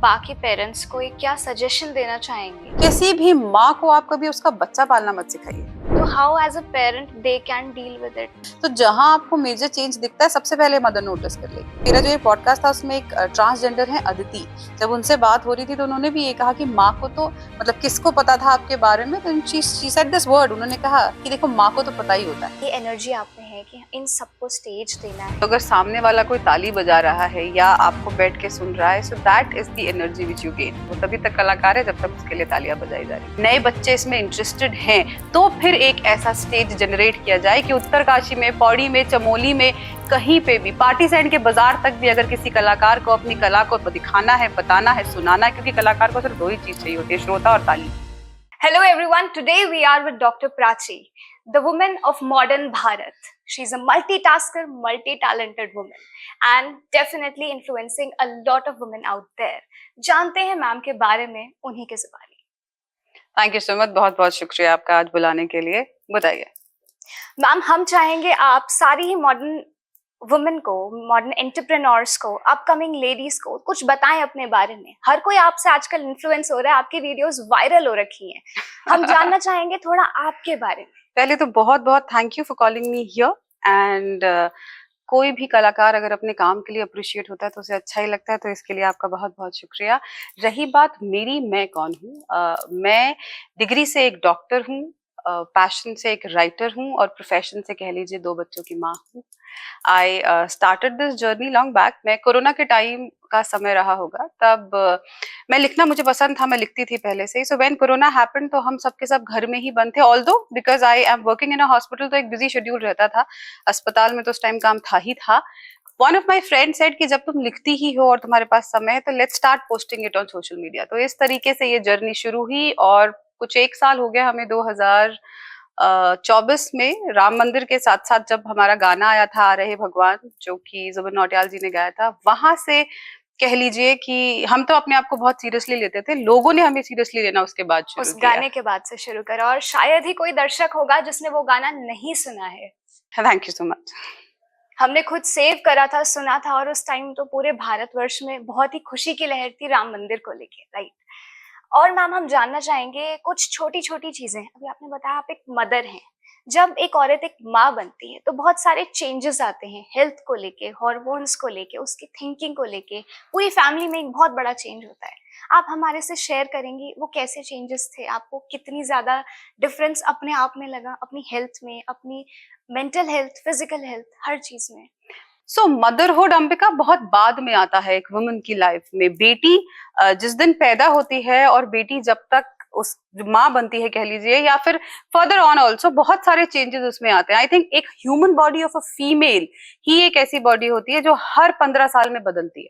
बाकी पेरेंट्स को एक क्या सजेशन देना चाहेंगे? किसी भी माँ को आप कभी उसका बच्चा पालना मत सिखाइए। तो how as a parent they can deal with it? तो जहां आपको मेजर चेंज दिखता है सबसे पहले मदर नोटिस कर लेगी। मेरा जो ये पॉडकास्ट था उसमें एक ट्रांसजेंडर है अदिति, जब उनसे बात हो रही थी तो उन्होंने भी ये कहा कि माँ को तो मतलब किसको पता था आपके बारे में, तो शी सेड दिस वर्ड, उन्होंने कहा कि देखो माँ को तो पता ही होता है। ये एनर्जी आप में है कि इन सबको स्टेज देना है। तो अगर सामने वाला कोई ताली बजा रहा है या आपको बैठ के सुन रहा है, so that is the energy which you gain. वो तभी तक कलाकार है जब तक उसके लिए तालियां बजाई जा रही। नए बच्चे इसमें इंटरेस्टेड हैं तो फिर एक ऐसा स्टेज जनरेट किया जाए कि उत्तरकाशी में, पौड़ी में, चमोली में, कहीं पे भी, पार्टी सैंड के बाजार तक भी अगर किसी कलाकार को अपनी कला को दिखाना है, बताना है, सुनाना है, क्योंकि कलाकार को सिर्फ दो ही चीज चाहिए होती है, श्रोता और ताली। Hello everyone, today we are with Dr. Prachi, the woman of modern Bharat. She's a multitasker, multi-talented woman and definitely influencing a lot of women out there. जानते हैं मैम के बारे में उन्हीं के ज़बानी। थैंक यू सो मच, बहुत बहुत शुक्रिया आपका आज बुलाने के लिए। बताइए मैम, हम चाहेंगे आप सारी ही मॉडर्न वुमेन को, मॉडर्न एंटरप्रेन्योर्स को, अपकमिंग लेडीज को कुछ बताएं अपने बारे में। हर कोई आपसे आजकल इन्फ्लुएंस हो रहा है, आपकी वीडियोस वायरल हो रखी हैं। हम जानना चाहेंगे थोड़ा आपके बारे में। पहले तो बहुत बहुत thank you for calling me here and कोई भी कलाकार अगर अपने काम के लिए अप्रिशिएट होता है तो उसे अच्छा ही लगता है, तो इसके लिए आपका बहुत बहुत शुक्रिया। रही बात मेरी, मैं कौन हूँ, मैं डिग्री से एक डॉक्टर हूँ, पैशन से एक राइटर हूँ और प्रोफेशन से कह लीजिए दो बच्चों की माँ हूँ। I started this journey long back. मैं कोरोना के टाइम का समय रहा होगा, तब मैं लिखना मुझे पसंद था, मैं लिखती थी पहले से ही। सो व्हेन कोरोना हैपेंड तो हम सबके सब घर में ही बंद थे, although because I am working in a hospital, तो एक बिजी शेड्यूल रहता था अस्पताल में, तो उस टाइम काम था ही था। One of my friend said कि जब तुम लिखती ही हो और तुम्हारे पास समय है तो let's start posting it on social media. तो इस तरीके से ये जर्नी शुरू हुई और कुछ एक साल हो गया हमें। 2024 में राम मंदिर के साथ साथ जब हमारा गाना आया था आ रहे भगवान, जो कि जुबिन नौटियाल जी ने गाया था, वहां से कह लीजिए कि हम तो अपने आप को बहुत सीरियसली लेते थे, लोगों ने हमें सीरियसली लेना उसके बाद शुरू उस किया। गाने के बाद से शुरू करा और शायद ही कोई दर्शक होगा जिसने वो गाना नहीं सुना है। Thank you so much. हमने खुद सेव करा था, सुना था, और उस टाइम तो पूरे भारतवर्ष में बहुत ही खुशी की लहर थी राम मंदिर को लेके, राइट। और मैम, हम जानना चाहेंगे कुछ छोटी छोटी चीजें। अभी आपने बताया आप एक मदर हैं। जब एक औरत एक माँ बनती है तो बहुत सारे चेंजेस आते हैं, हेल्थ को लेके, हॉर्मोन्स को लेके, उसकी थिंकिंग को लेके, पूरी फैमिली में एक बहुत बड़ा चेंज होता है। आप हमारे से शेयर करेंगी वो कैसे चेंजेस थे, आपको कितनी ज्यादा डिफरेंस अपने आप में लगा, अपनी हेल्थ में, अपनी मेंटल हेल्थ, फिजिकल हेल्थ, हर चीज में? सो मदरहुड अंबिका बहुत बाद में आता है एक वुमन की लाइफ में। बेटी जिस दिन पैदा होती है और बेटी जब तक उस माँ बनती है कह लीजिए, या फिर फर्दर ऑन ऑल्सो, बहुत सारे चेंजेस उसमें आते हैं। आई थिंक एक human body of a female ही एक ऐसी बॉडी होती है जो हर 15 साल में बदलती है।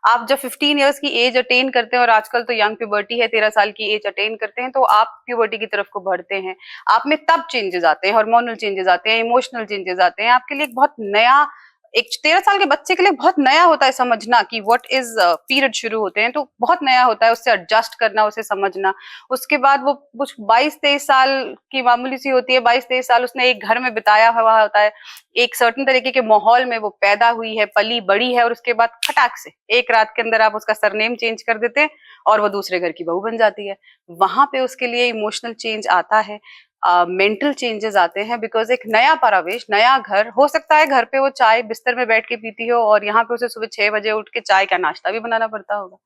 आप जब 15 इयर्स की एज अटेन करते हैं, और आजकल तो यंग प्यूबर्टी है, 13 साल की एज अटेन करते हैं, तो आप प्यूबर्टी की तरफ को बढ़ते हैं। आप में तब चेंजेस आते हैं, हार्मोनल चेंजेस आते हैं, इमोशनल चेंजेस आते हैं। आपके लिए एक बहुत नया, एक 13 साल के बच्चे के लिए बहुत नया होता है समझना कि व्हाट इज पीरियड शुरू होते हैं, तो बहुत नया होता है उससे एडजस्ट करना, उसे समझना। उसके बाद वो कुछ 22-23 साल की मामूली सी होती है, 22-23 साल उसने एक घर में बिताया हुआ होता है, एक सर्टेन तरीके के माहौल में वो पैदा हुई है, पली बड़ी है, और उसके बाद फटाक से एक रात के अंदर आप उसका सरनेम चेंज कर देते हैं और वो दूसरे घर की बहू बन जाती है। वहां पे उसके लिए इमोशनल चेंज आता है, मेंटल चेंजेस आते हैं, बिकॉज एक नया परिवेश, नया घर। हो सकता है घर पे वो चाय बिस्तर में बैठ के पीती हो और यहाँ पे उसे सुबह 6 बजे उठ के चाय का नाश्ता भी बनाना पड़ता होगा।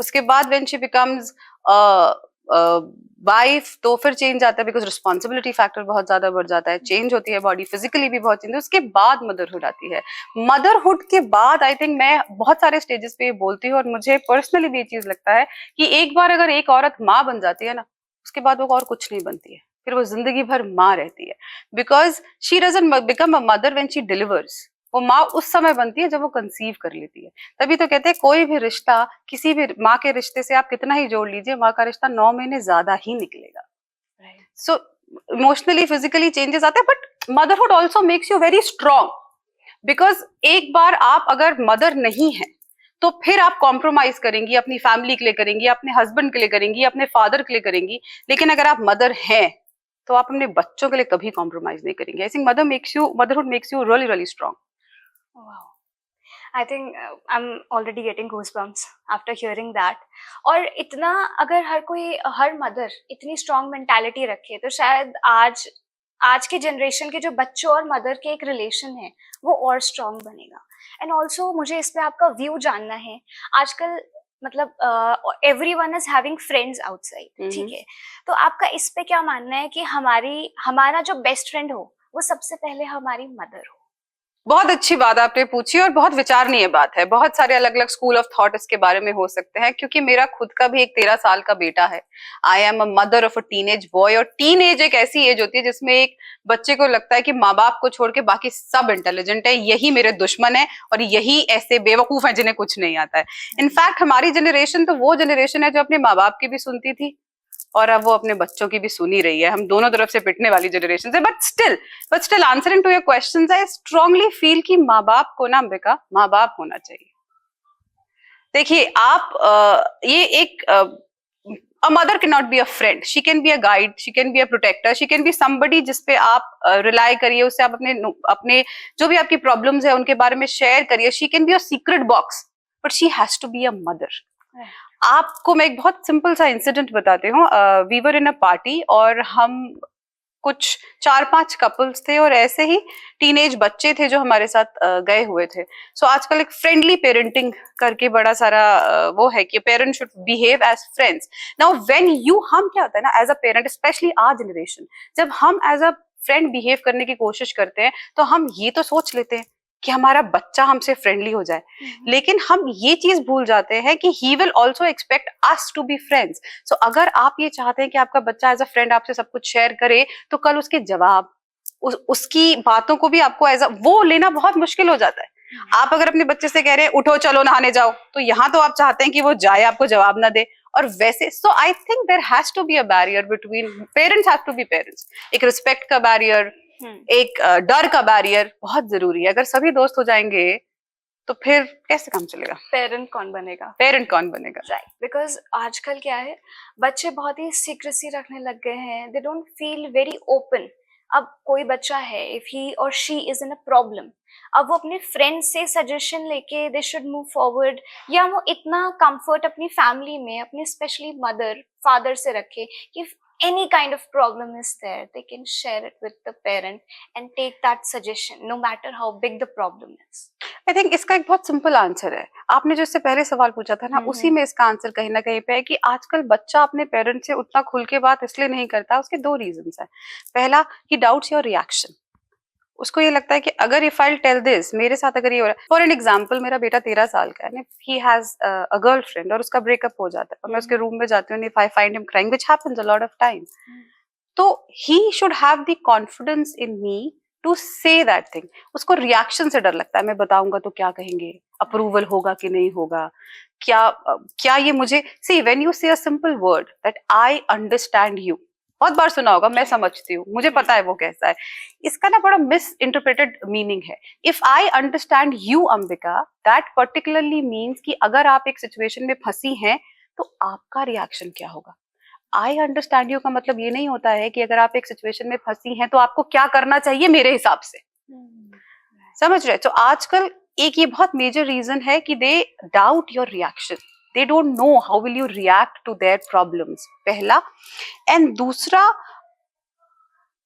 उसके बाद व्हेन शी बिकम्स वाइफ तो फिर चेंज आता है, बिकॉज रिस्पॉन्सिबिलिटी फैक्टर बहुत ज्यादा बढ़ जाता है, चेंज होती है बॉडी, फिजिकली भी बहुत चेंज। उसके बाद मदरहुड आती है। मदरहुड के बाद आई थिंक मैं बहुत सारे स्टेजेस पे ये बोलती हूँ और मुझे पर्सनली भी ये चीज लगता है कि एक बार अगर एक औरत माँ बन जाती है ना, उसके बाद वो और कुछ नहीं बनती है, फिर वो जिंदगी भर माँ रहती है। Because she doesn't become a mother when she delivers. वो माँ उस समय बनती है जब वो कंसीव कर लेती है। तभी तो कहते हैं कोई भी रिश्ता, किसी भी माँ के रिश्ते से आप कितना ही जोड़ लीजिए, माँ का रिश्ता 9 महीने ज्यादा ही निकलेगा। सो इमोशनली, फिजिकली चेंजेस आते हैं, but motherhood also makes you very strong. Because एक बार आप अगर मदर नहीं है तो फिर आप कॉम्प्रोमाइज करेंगी, अपनी फैमिली के लिए करेंगी, अपने हस्बैंड के लिए करेंगी, अपने फादर के लिए करेंगी। लेकिन अगर आप मदर हैं तो आप अपने बच्चों के लिए कभी कॉम्प्रोमाइज नहीं करेंगे। I think motherhood makes you really really strong. I think I am already getting goosebumps after hearing that. और इतना अगर हर मदर इतनी स्ट्रॉन्ग मेंटालिटी रखे तो शायद आज के जनरेशन के जो बच्चों और मदर के एक रिलेशन है वो और स्ट्रॉन्ग बनेगा। एंड ऑल्सो मुझे इस पे आपका व्यू जानना है। आजकल मतलब everyone is having friends outside, ठीक है, तो आपका इस पे क्या मानना है कि हमारा जो बेस्ट फ्रेंड हो वो सबसे पहले हमारी मदर हो? बहुत अच्छी बात आपने पूछी और बहुत विचारणीय बात है। बहुत सारे अलग अलग स्कूल ऑफ थॉट इसके बारे में हो सकते हैं, क्योंकि मेरा खुद का भी एक 13 साल का बेटा है। I am a mother of a teenage boy. और टीनेज एक ऐसी एज होती है जिसमें एक बच्चे को लगता है कि माँ बाप को छोड़ के बाकी सब इंटेलिजेंट है, यही मेरे दुश्मन है और यही ऐसे बेवकूफ है जिन्हें कुछ नहीं आता है। इनफैक्ट हमारी जनरेशन तो वो जनरेशन है जो अपने माँ बाप की भी सुनती थी और अब वो अपने बच्चों की भी सुनी रही है। हम दोनों तरफ से पिटने वाली जनरेशन है। But still answering to your questions, I strongly feel कि माँ बाप को ना अंबिका माँ बाप होना चाहिए। देखिए आप ये एक a mother cannot be a friend, she can be a guide, she can be a protector, she can be somebody जिसपे आप रिलाई करिए, उससे आप अपने जो भी आपकी प्रॉब्लम्स है उनके बारे में शेयर करिए। she can be a secret box, but she has to be a mother. आपको मैं एक बहुत सिंपल सा इंसिडेंट बताती हूँ। We were in a party और हम कुछ 4-5 कपल्स थे और ऐसे ही टीनेज बच्चे थे जो हमारे साथ गए हुए थे। सो आजकल एक फ्रेंडली पेरेंटिंग करके बड़ा सारा वो है कि parent should behave as friends. Now when हम क्या होता है ना, as a parent, specially our generation, जब हम एज अ फ्रेंड बिहेव करने की कोशिश करते हैं तो हम ये तो सोच लेते हैं कि हमारा बच्चा हमसे फ्रेंडली हो जाए, लेकिन हम ये चीज भूल जाते हैं कि he will also expect us to be friends. So अगर आप ये चाहते हैं कि आपका बच्चा एज अ फ्रेंड आपसे सब कुछ शेयर करे, तो कल उसके जवाब उसकी बातों को भी आपको एज अ वो लेना बहुत मुश्किल हो जाता है। आप अगर अपने बच्चे से कह रहे हैं उठो चलो नहाने जाओ, तो यहाँ तो आप चाहते हैं कि वो जाए आपको जवाब ना दे। और वैसे so I think there has to be a barrier between parents, have to be parents. एक रिस्पेक्ट का बैरियर, एक डर का बैरियर बहुत जरूरी है। अगर सभी दोस्त हो जाएंगे तो फिर कैसे काम चलेगा? पेरेंट कौन बनेगा? राइट, बिकॉज आजकल क्या है, बच्चे बहुत ही सीक्रेसी रखने लग गए हैं। They don't feel very open. अब कोई बच्चा है, इफ ही और she is in a problem, अब वो अपने फ्रेंड से सजेशन लेके दे शुड मूव फॉरवर्ड, या वो इतना कंफर्ट अपनी फैमिली में, अपने स्पेशली मदर फादर से रखे कि any kind of problem is there, they can share it with the parent and take that suggestion no matter how big the problem is. I think इसका एक बहुत simple answer है। आपने जो इससे पहले सवाल पूछा था ना, उसी में इसका आंसर कहीं ना कहीं पे है कि आजकल बच्चा अपने पेरेंट्स से उतना खुल के बात इसलिए नहीं करता। उसके 2 रीजंस है। पहला, ही डाउट्स योर रिएक्शन। उसको ये लगता है कि अगर इफ आई टेल दिस, मेरे साथ अगर ये हो रहा है। फॉर एन एग्जाम्पल, मेरा बेटा 13 साल का है, ही हैज अ गर्लफ्रेंड और उसका ब्रेकअप हो जाता है और मैं उसके रूम में जाती हूँ, if I find him crying, which happens a lot of time, तो he should have the confidence in me to say that thing. उसको रिएक्शन से डर लगता है, मैं बताऊंगा तो क्या कहेंगे, अप्रूवल होगा कि नहीं होगा, क्या ये मुझे सी व्हेन यू से a simple word that I understand you, बहुत बार सुना होगा, मैं समझती हूँ, मुझे पता है वो कैसा है। इसका ना बड़ा मिस इंटरप्रेटेड मीनिंग है। If I understand you Ambika, that particularly means कि अगर आप एक सिचुएशन में फंसी हैं तो आपका रिएक्शन क्या होगा। आई अंडरस्टैंड यू का मतलब ये नहीं होता है कि अगर आप एक सिचुएशन में फंसी हैं तो आपको क्या करना चाहिए मेरे हिसाब से, समझ रहे? तो आजकल एक ये बहुत मेजर रीजन है कि they doubt your reaction, they don't know how will you react to their problems, पहला। and दूसरा,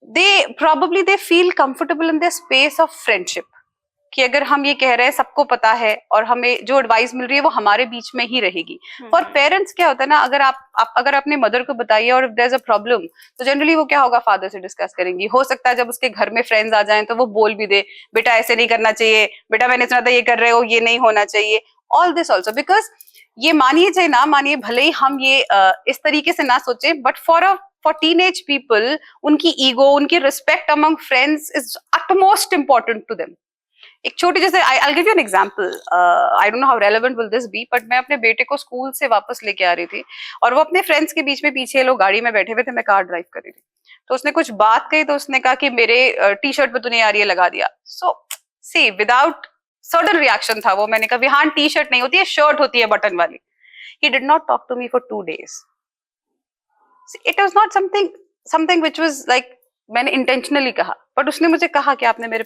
they feel comfortable in their space of friendship, कि अगर हम ये कह रहे हैं सबको पता है और हमें जो एडवाइस मिल रही है वो हमारे बीच में ही रहेगी। फॉर पेरेंट्स क्या होता है ना, अगर आप अगर अपने मदर को बताइए और if there is a problem, तो जनरली वो क्या होगा, फादर से डिस्कस करेंगी। हो सकता है जब उसके घर में फ्रेंड्स आ जाएं तो वो बोल भी दे, बेटा ऐसे नहीं करना चाहिए, बेटा मैंने सुना था ये कर रहे हो, ये नहीं होना चाहिए, ऑल दिस ऑल्सो। बिकॉज ये मानिए चाहे ना मानिए, भले ही हम ये इस तरीके से ना सोचे, बट फॉर टीनेज पीपल, उनकी ईगो, उनकी respect among friends is utmost important to them। एक छोटी जैसे I'll give you an example, I don't know how relevant will this be, but मैं अपने बेटे को स्कूल से वापस लेके आ रही थी और वो अपने फ्रेंड्स के बीच में, पीछे लोग गाड़ी में बैठे हुए थे, मैं कार ड्राइव कर रही थी, तो उसने कुछ बात कही तो उसने कहा कि मेरे टी शर्ट पे तूने यार ये लगा दिया। सो सी विदाउट सडन रिएक्शन था वो, मैंने कहा हाँ टी शर्ट नहीं होती है, शर्ट होती है बटन वाली। He did not talk to me for 2 days. It was not something which was like मैंने इंटेंशनली कहा, बट उसने मुझे कहा कि आपने मेरे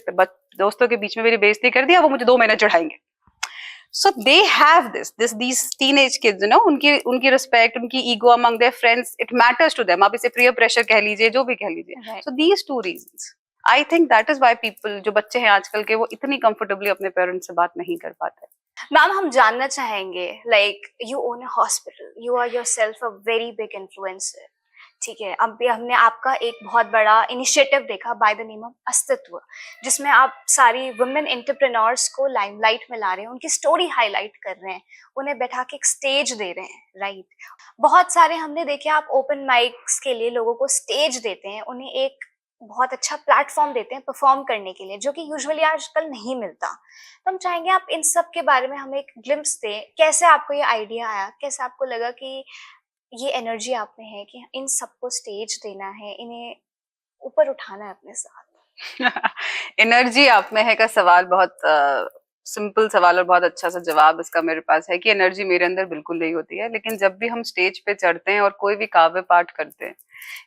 दोस्तों के बीच में मेरी बेइज्जती कर दिया, वो मुझे 2 महीने चढ़ाएंगे। So they have these teenage kids, you know, उनकी respect, उनकी ego among their friends, it matters to them. आप इसे peer pressure कह लीजिए, जो भी कह लीजिए. Right. So these two reasons, I think that is why people, जो बच्चे हैं आजकल के, वो इतनी comfortably अपने parents से बात नहीं कर पाते. मैम हम जानना चाहेंगे, like you own a hospital, you are yourself a very big influencer, ठीक है. अब भी हमने आपका एक बहुत बड़ा इनिशिएटिव देखा बाय द नेम ऑफ अस्तित्व, जिसमें आप सारी वुमेन एंटरप्रेन्योर्स को लाइमलाइट में ला रहे हैं, उनकी स्टोरी हाईलाइट कर रहे हैं, उन्हें बैठा के एक स्टेज दे रहे हैं, राइट. बहुत सारे हमने देखे आप ओपन माइक्स के लिए लोगों को स्टेज देते हैं, उन्हें एक बहुत अच्छा प्लेटफॉर्म देते हैं परफॉर्म करने के लिए, जो कि यूजुअली आजकल नहीं मिलता. तो हम चाहेंगे आप इन सब के बारे में हमें एक ग्लिम्स दें. कैसे आपको ये आइडिया आया, कैसे आपको लगा कि ये एनर्जी आप में है कि इन सबको स्टेज देना है, इन्हें ऊपर उठाना है अपने साथ? एनर्जी आप में है का सवाल बहुत सिंपल सवाल और बहुत अच्छा सा जवाब इसका मेरे पास है कि एनर्जी मेरे अंदर बिल्कुल नहीं होती है. लेकिन जब भी हम स्टेज पे चढ़ते हैं और कोई भी काव्य पाठ करते हैं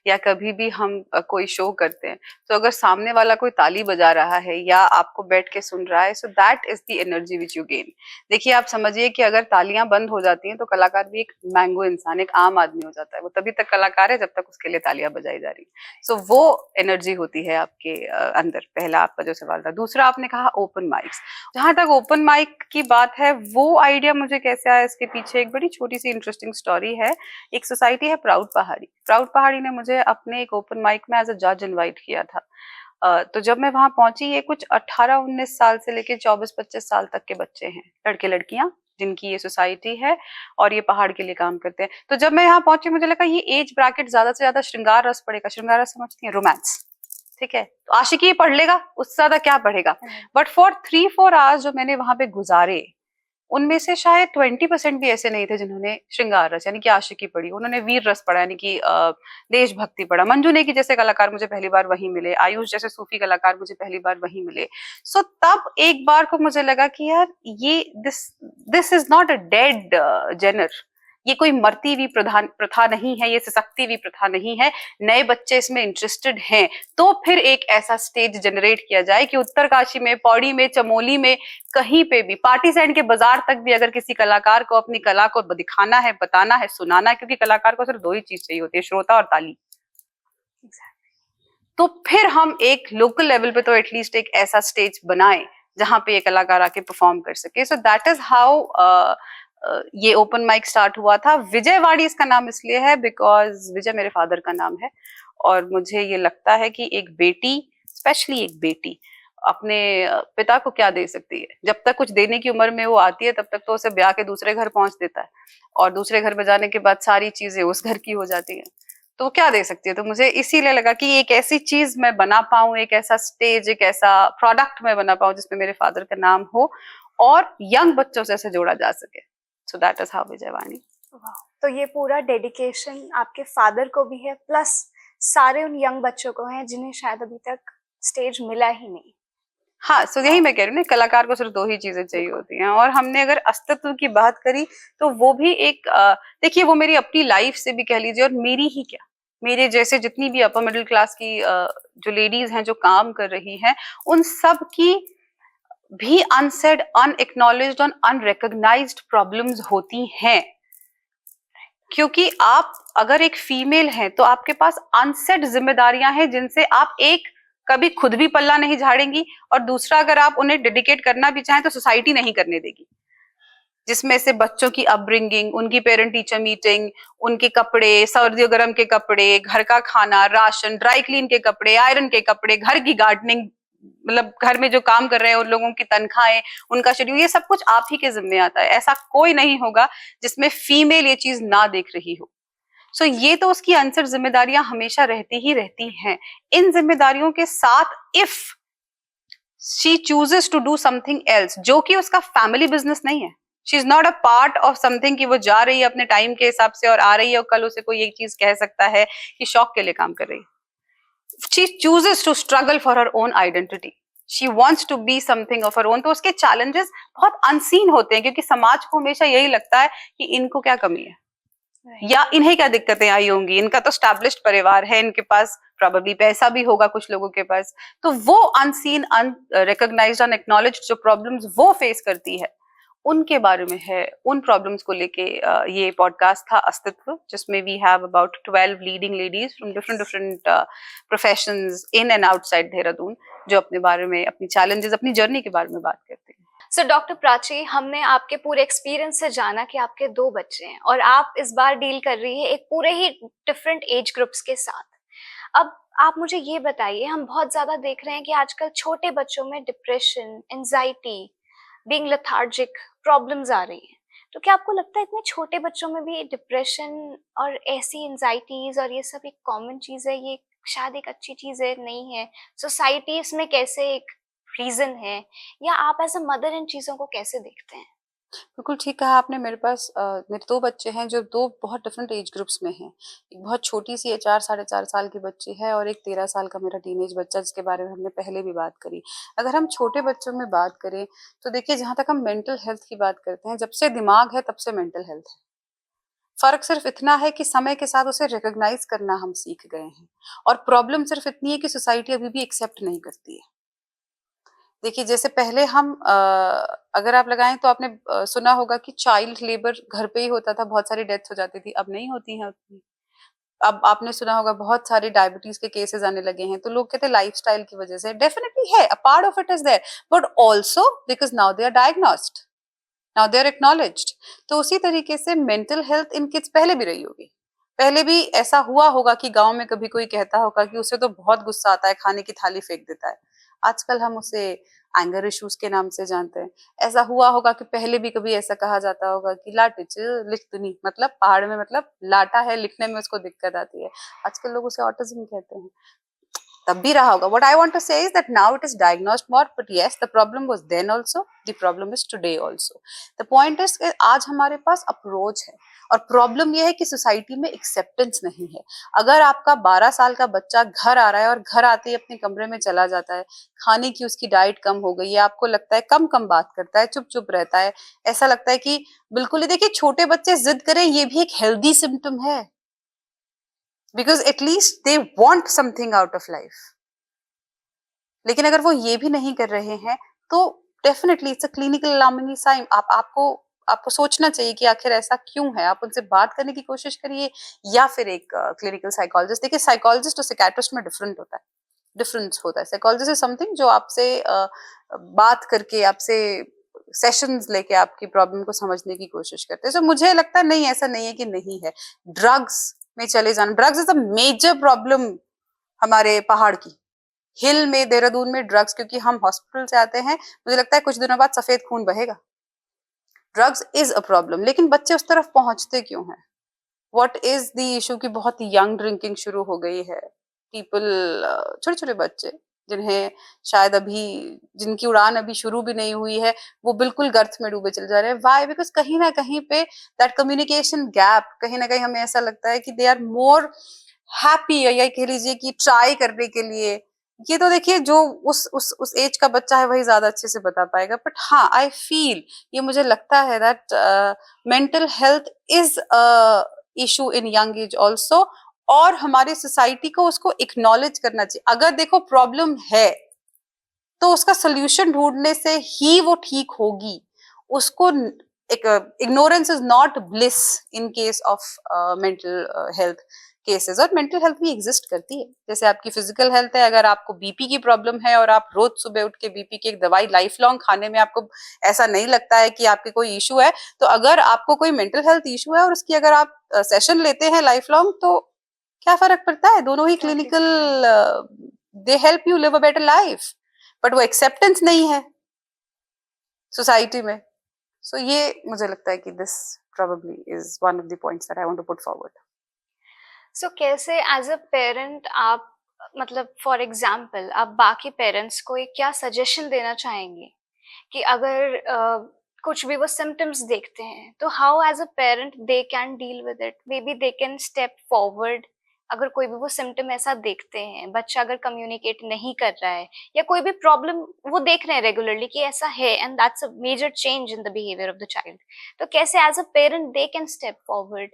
या कभी भी हम कोई शो करते हैं, तो अगर सामने वाला कोई ताली बजा रहा है या आपको बैठ के सुन रहा है, so that is the energy which you gain. देखिए, आप समझिए कि अगर तालियां बंद हो जाती हैं तो कलाकार भी एक मैंगो इंसान, एक आम आदमी हो जाता है. वो तभी तक कलाकार है जब तक उसके लिए तालियां बजाई जा रही. सो वो एनर्जी होती है आपके अंदर. पहला आपका जो सवाल था. दूसरा आपने कहा ओपन माइक्स. जहां तक ओपन माइक की बात है, वो आइडिया मुझे कैसे आया, इसके पीछे एक बड़ी छोटी सी इंटरेस्टिंग स्टोरी है. एक सोसाइटी है प्राउड पहाड़ी. प्राउड पहाड़ी ने मुझे अपने एक ओपन माइक में एज अ जज इनवाइट किया था. तो जब मैं वहां पहुंची, ये कुछ 18-19 साल से लेके 24-25 साल तक के बच्चे हैं, लड़के लड़कियां, जिनकी ये सोसाइटी है और ये पहाड़ के लिए काम करते हैं. तो जब मैं यहाँ पहुंची, मुझे लगा ये एज ब्रैकेट ज्यादा से ज्यादा श्रृंगार रस पढ़ेगा. श्रृंगार रस समझती है, रोमांस, ठीक है, तो आशिकी पढ़ लेगा, उससे ज्यादा क्या पढ़ेगा. बट फॉर 3-4 आवर्स जो मैंने वहां पे गुजारे, उनमें से शायद 20% भी ऐसे नहीं थे जिन्होंने श्रृंगार रस यानी कि आशिकी पढ़ी. उन्होंने वीर रस पढ़ा यानी कि देशभक्ति पढ़ा. मंजू नेगी जैसे कलाकार मुझे पहली बार वहीं मिले. आयुष जैसे सूफी कलाकार मुझे पहली बार वहीं मिले. सो तब एक बार को मुझे लगा कि यार ये this is not a dead genre. ये कोई मरती हुई प्रथा नहीं है, ये सशक्ति हुई प्रथा नहीं है. नए बच्चे इसमें इंटरेस्टेड हैं, तो फिर एक ऐसा स्टेज जनरेट किया जाए कि उत्तरकाशी में, पौड़ी में, चमोली में, कहीं पे भी, पार्टी सैंड के बाजार तक भी अगर किसी कलाकार को अपनी कला को दिखाना है, बताना है, सुनाना है, क्योंकि कलाकार को सिर्फ 2 ही चीज चाहिए होती है, श्रोता और ताली. तो फिर हम एक लोकल लेवल पे तो एटलीस्ट एक ऐसा स्टेज बनाए जहां पे ये कलाकार आके परफॉर्म कर सके. सो दैट इज हाउ ये ओपन माइक स्टार्ट हुआ था. विजयवाड़ी इसका नाम इसलिए है बिकॉज विजय मेरे फादर का नाम है, और मुझे ये लगता है कि एक बेटी, स्पेशली एक बेटी, अपने पिता को क्या दे सकती है. जब तक कुछ देने की उम्र में वो आती है, तब तक तो उसे ब्याह के दूसरे घर पहुंच देता है, और दूसरे घर में जाने के बाद सारी चीजें उस घर की हो जाती है. तो वो क्या दे सकती है. तो मुझे इसीलिए लगा कि एक ऐसी चीज मैं बना पाऊं, एक ऐसा स्टेज, एक ऐसा प्रोडक्ट मैं बना पाऊं जिसमें मेरे फादर का नाम हो और यंग बच्चों से ऐसे जोड़ा जा सके. So that is how Vijayavani. तो ये पूरा डेडिकेशन आपके फादर को भी है, प्लस सारे उन यंग बच्चों को है जिन्हें शायद अभी तक स्टेज मिला ही नहीं. हाँ, सो यही मैं कह रही हूँ ना, कलाकार को सिर्फ 2 ही चीजें चाहिए होती हैं. और हमने अगर अस्तित्व की बात करी तो वो भी एक देखिए, वो मेरी अपनी लाइफ से भी कह लीजिए, और मेरी ही क्या, मेरे जैसे जितनी भी अपर मिडिल क्लास की जो लेडीज हैं जो काम कर रही हैं, उन सब की भी अनसेड, अनएक्नॉलेज्ड और अनरिकॉग्नाइज्ड प्रॉब्लम्स होती हैं. क्योंकि आप अगर एक फीमेल हैं तो आपके पास अनसेड जिम्मेदारियां हैं जिनसे आप एक कभी खुद भी पल्ला नहीं झाड़ेंगी, और दूसरा अगर आप उन्हें डेडिकेट करना भी चाहें तो सोसाइटी नहीं करने देगी. जिसमें से बच्चों की अपब्रिंगिंग, उनकी पेरेंट टीचर मीटिंग, उनके कपड़े, सर्दियों गर्म के कपड़े, घर का खाना, राशन, ड्राई क्लीन के कपड़े, आयरन के कपड़े, घर की गार्डनिंग, मतलब घर में जो काम कर रहे हैं उन लोगों की तनख्वाहें, उनका शेड्यूल, ये सब कुछ आप ही के जिम्मे आता है. ऐसा कोई नहीं होगा जिसमें फीमेल ये चीज ना देख रही हो. सो ये तो उसकी अनसर जिम्मेदारियां हमेशा रहती ही रहती हैं. इन जिम्मेदारियों के साथ if she chooses to do something else, जो कि उसका फैमिली बिजनेस नहीं है, she is not a part of something कि वो जा रही है अपने टाइम के हिसाब से और आ रही है, और कल उसे कोई एक चीज कह सकता है कि शौक के लिए काम कर रही है. She chooses to struggle for her own identity. She wants to be something of her own. तो उसके challenges बहुत unseen होते हैं, क्योंकि समाज को हमेशा यही लगता है कि इनको क्या कमी है, या इन्हें क्या दिक्कतें आई होंगी, इनका तो established परिवार है, इनके पास probably पैसा भी होगा कुछ लोगों के पास. तो वो unseen, unrecognized, unacknowledged जो problems वो face करती है, उनके बारे में है, उन प्रॉब्लम्स को लेके ये पॉडकास्ट था अस्तित्व, जिसमें we have about 12 leading ladies from different different professions in and outside Dehradun, जो अपने बारे में, अपनी चैलेंजेस, अपनी जर्नी के बारे में बात करते हैं। सो डॉक्टर प्राची, हमने आपके पूरे एक्सपीरियंस से जाना कि आपके 2 बच्चे हैं और आप इस बार डील कर रही है एक पूरे ही डिफरेंट एज ग्रुप्स के साथ। अब आप मुझे ये बताइए, हम बहुत ज्यादा देख रहे हैं कि आजकल छोटे बच्चों में depression, anxiety, being lethargic problems आ रही हैं। तो क्या आपको लगता है इतने छोटे बच्चों में भी डिप्रेशन और ऐसी एंजाइटीज और ये सब एक कॉमन चीज है? ये शायद एक अच्छी चीज है, नहीं है? सोसाइटी इसमें कैसे एक रीजन है, या आप एज अ मदर इन चीजों को कैसे देखते हैं? बिल्कुल ठीक कहा आपने। मेरे पास मेरे 2 बच्चे हैं जो 2 बहुत डिफरेंट एज ग्रुप्स में हैं। एक बहुत छोटी-सी है, 4 साढ़े 4 साल की बच्ची है, और एक 13 साल का मेरा टीनेज बच्चा, जिसके बारे में हमने पहले भी बात करी। अगर हम छोटे बच्चों में बात करें, तो देखिए, जहाँ तक हम मेंटल हेल्थ की बात करते हैं, जब से दिमाग है तब से मेंटल हेल्थ है। फ़र्क सिर्फ इतना है कि समय के साथ उसे रिकॉग्नाइज़ करना हम सीख गए हैं, और प्रॉब्लम सिर्फ इतनी है कि सोसाइटी अभी भी एक्सेप्ट नहीं करती है। देखिए, जैसे पहले हम अगर आप लगाएँ, तो आपने सुना होगा कि चाइल्ड लेबर घर पे ही होता था, बहुत सारी डेथ्स हो जाती थी, अब नहीं होती हैं उतनी। अब आपने सुना होगा बहुत सारे डायबिटीज़ के केसेज़ आने लगे हैं, तो लोग कहते हैं लाइफ़स्टाइल की वज़ह से। डेफ़िनिटली है, a part of it is there, but also because now they are diagnosed, now they are acknowledged. तो उसी तरीके से मेंटल हेल्थ इन किड्स पहले भी रही होगी। पहले भी ऐसा हुआ होगा कि गाँव में कभी कोई कहता होगा कि उसे तो बहुत गुस्सा आता है, खाने की थाली फेंक देता है। आजकल हम उसे एंगर इश्यूज के नाम से जानते हैं। ऐसा हुआ होगा कि पहले भी कभी ऐसा कहा जाता होगा कि लाटिच लिख दुनी, मतलब पहाड़ में, मतलब लाटा है, लिखने में उसको दिक्कत आती है। आजकल लोग उसे ऑटिज्म कहते हैं। तब भी रहा होगा। What I want to say is that now it is diagnosed more, but yes, the problem was then also, the problem is today also. The point is कि आज हमारे पास अप्रोच है, और प्रॉब्लम यह है कि सोसाइटी में एक्सेप्टेंस नहीं है। अगर आपका 12 साल का बच्चा घर आ रहा है और घर आते ही अपने कमरे में चला जाता है, खाने की उसकी डाइट कम हो गई है, आपको लगता है कम कम बात करता है, चुप चुप रहता है, ऐसा लगता है कि बिल्कुल ही, देखिए, छोटे बच्चे जिद करें, ये भी एक हेल्दी सिम्टम है, because at least they want something out of life. लेकिन अगर वो ये भी नहीं कर रहे हैं, तो definitely it's a clinical alarming sign. आपको सोचना चाहिए कि आखिर ऐसा क्यों है। आप उनसे बात करने की कोशिश करिए, या फिर एक क्लिनिकल साइकोलॉजिस्ट। देखिए, साइकोलॉजिस्ट और साइकियाट्रिस्ट में डिफरेंस होता है। साइकोलॉजिस्ट इज समथिंग जो आपसे बात करके, आपसे सेशंस लेके आपकी प्रॉब्लम को समझने की कोशिश करते हैं। तो मुझे लगता है नहीं, ऐसा नहीं है कि नहीं है। ड्रग्स में चले जाना, drugs is a major problem हमारे पहाड़ की, हिल में, देहरादून में ड्रग्स, क्योंकि हम हॉस्पिटल से आते हैं, मुझे लगता है कुछ दिनों बाद सफेद खून बहेगा। ड्रग्स इज अ प्रॉब्लम, लेकिन बच्चे उस तरफ पहुंचते क्यों हैं? व्हाट इज द इशू की बहुत यंग ड्रिंकिंग शुरू हो गई है। पीपल, छोटे छोटे बच्चे, जिन्हें शायद अभी, जिनकी उड़ान अभी शुरू भी नहीं हुई है, वो बिल्कुल गर्त में डूबे चले जा रहे हैं। वाई? बिकॉज कहीं ना कहीं पे दैट कम्युनिकेशन गैप, कहीं ना कहीं हमें ऐसा लगता है कि दे आर मोर हैप्पी, या कह लीजिए कि ट्राई करने के लिए। ये तो देखिए, जो उस एज का बच्चा है वही ज्यादा अच्छे से बता पाएगा। बट हाँ, आई फील, ये मुझे लगता है that mental health is issue in young age also, और हमारी सोसाइटी को उसको एक्नॉलेज करना चाहिए। अगर देखो प्रॉब्लम है, तो उसका सोल्यूशन ढूंढने से ही वो ठीक होगी। उसको, ignorance is not bliss in case of mental health cases. और मेंटल हेल्थ भी एग्जिस्ट करती है, जैसे आपकी फिजिकल हेल्थ है। अगर आपको बीपी की प्रॉब्लम है और आप रोज सुबह उठ के बीपी की एक दवाई लाइफ लॉन्ग खाने में आपको ऐसा नहीं लगता है कि आपके कोई इशू है, तो अगर आपको कोई मेंटल हेल्थ इशू है और उसकी अगर आप सेशन लेते हैं लाइफ लॉन्ग, तो क्या फर्क पड़ता है? दोनों ही clinical, they help you live a better life. But वो एक्सेप्टेंस नहीं है सोसाइटी में। सो ये मुझे लगता है कि this probably is one of the points that I want to put forward. सो कैसे एज अ पेरेंट आप, मतलब फॉर एग्जाम्पल, आप बाकी पेरेंट्स को एक क्या सजेशन देना चाहेंगे कि अगर कुछ भी वो सिम्टम्स देखते हैं, तो how as a parent they can deal with it? Maybe they can step forward. अगर कोई भी वो सिम्टम ऐसा देखते हैं, बच्चा अगर कम्युनिकेट नहीं कर रहा है, या कोई भी प्रॉब्लम वो देख रहे हैं रेगुलरली कि ऐसा है, and that's a major change in the behaviour of the child, तो कैसे as a parent they can step forward,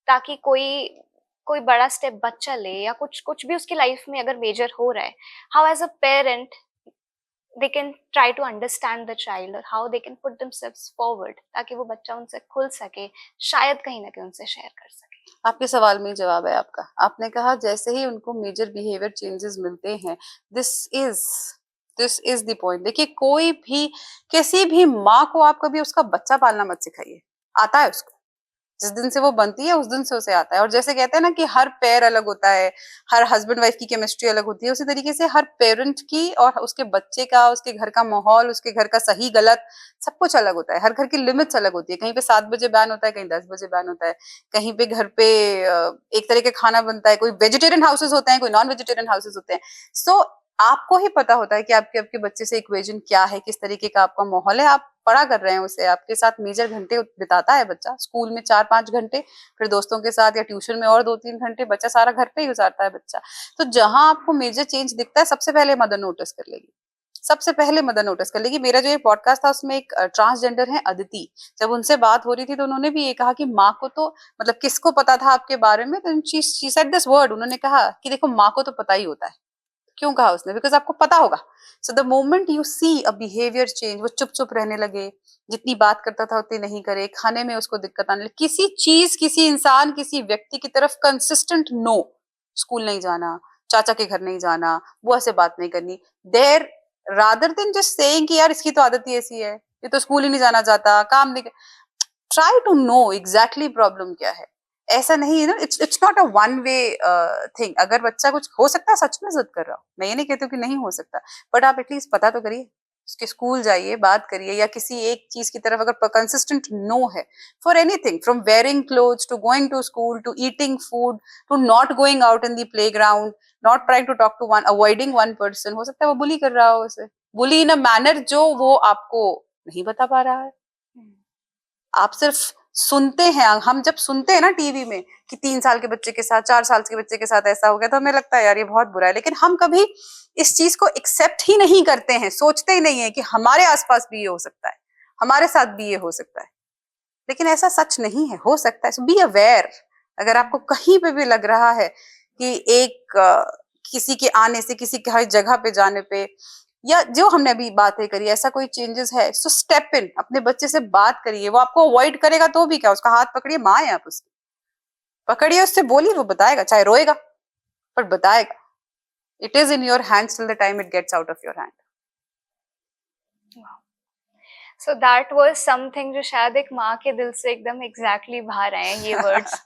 ताकि कोई कोई बड़ा स्टेप बच्चा ले, या कुछ कुछ भी उसकी लाइफ में अगर मेजर हो रहा है, how as a parent they can try to understand the child or how they can put themselves forward ताकि वो बच्चा उनसे खुल सके, शायद कहीं ना कहीं उनसे शेयर कर सके। आपके सवाल में ही जवाब है आपका। आपने कहा जैसे ही उनको मेजर बिहेवियर चेंजेस मिलते हैं, this is this is the point. देखिए, कोई भी किसी भी माँ को आप कभी उसका बच्चा पालना मत सिखाइए, आता है उसको। जिस दिन से वो बनती है उस दिन से उसे आता है। और जैसे कहते हैं ना कि हर पेयर अलग होता है, हर हस्बैंड वाइफ की केमिस्ट्री अलग होती है, उसी तरीके से हर पेरेंट की और उसके बच्चे का, उसके घर का माहौल, उसके घर का सही गलत सब कुछ अलग होता है। हर घर की लिमिट्स अलग होती है। कहीं पे 7 बजे बैन होता है, कहीं 10 बजे बैन होता है। कहीं पे घर पे एक तरह का खाना बनता है, कोई वेजिटेरियन हाउसेस होते हैं, कोई नॉन वेजिटेरियन हाउसेस होते हैं। सो आपको ही पता होता है कि आपके आपके बच्चे से इक्वेशन क्या है, किस तरीके का आपका माहौल है। आप पढ़ा कर रहे हैं उसे, आपके साथ मेजर घंटे बिताता है बच्चा, स्कूल में 4-5 घंटे, फिर दोस्तों के साथ या ट्यूशन में और 2-3 घंटे, बच्चा सारा घर पे ही गुजारता है बच्चा। तो जहां आपको मेजर चेंज दिखता है, सबसे पहले मदर नोटिस कर लेगी, सबसे पहले मदर नोटिस कर लेगी। मेरा जो ये पॉडकास्ट था उसमें एक ट्रांसजेंडर है अदिति, जब उनसे बात हो रही थी तो उन्होंने भी ये कहा कि माँ को तो मतलब किसको पता था आपके बारे में, तो शी सेड दिस वर्ड, उन्होंने कहा कि देखो माँ को तो पता ही होता है। क्यों कहा उसने? बिकॉज आपको पता होगा। So the moment you see a behaviour change, वो चुप चुप रहने लगे, जितनी बात करता था उतनी नहीं करे, खाने में उसको दिक्कत आने लगी, किसी चीज, किसी इंसान, किसी व्यक्ति की तरफ कंसिस्टेंट नो, स्कूल नहीं जाना, चाचा के घर नहीं जाना, बुआ से बात नहीं करनी, देर रादर देन जस्ट सेइंग कि यार इसकी तो आदत ही ऐसी है, ये तो स्कूल ही नहीं जाना चाहता, काम नहीं, try to know exactly problem क्या है। ऐसा नहीं है ना, it's not a one way thing. अगर बच्चा कुछ हो सकता है, सच में जिद कर रहा हो, मैं ये नहीं कहती हूँ कि नहीं हो सकता, बट आप एटलीस्ट पता तो करिए, उसके स्कूल जाइए, बात करिए, या किसी एक चीज की तरफ अगर कंसिस्टेंट नो है, for anything from wearing clothes to going to school to eating food to not going out in the playground, not trying to talk to one, avoiding one person, हो सकता है वो बुली कर रहा हो उसे, बुली इन अ मैनर जो वो आपको नहीं बता पा रहा है। आप सिर्फ सुनते हैं, हम जब सुनते हैं ना टीवी में कि 3 साल के बच्चे के साथ, 4 साल के बच्चे के साथ ऐसा हो गया, तो हमें लगता है यार ये बहुत बुरा है, लेकिन हम कभी इस चीज को एक्सेप्ट ही नहीं करते हैं, सोचते ही नहीं है कि हमारे आसपास भी ये हो सकता है, हमारे साथ भी ये हो सकता है। लेकिन ऐसा सच नहीं है, हो सकता है। सो बी अवेयर। अगर आपको कहीं पे भी लग रहा है कि एक किसी के आने से, किसी के हर जगह पे जाने पे, या जो हमने अभी बातें करी, ऐसा कोई चेंजेस है, सो स्टेप इन, अपने बच्चे से बात करिए। वो आपको अवॉइड करेगा तो भी क्या, उसका हाथ पकड़िए, माँ है आप उसकी, पकड़िए, उससे बोलिए, वो बताएगा, चाहे रोएगा पर बताएगा। It is in your hands till the time it gets out of your hand. So that was something जो शायद एक माँ के दिल से एकदम एग्जैक्टली बाहर आए हैं ये वर्ड्स।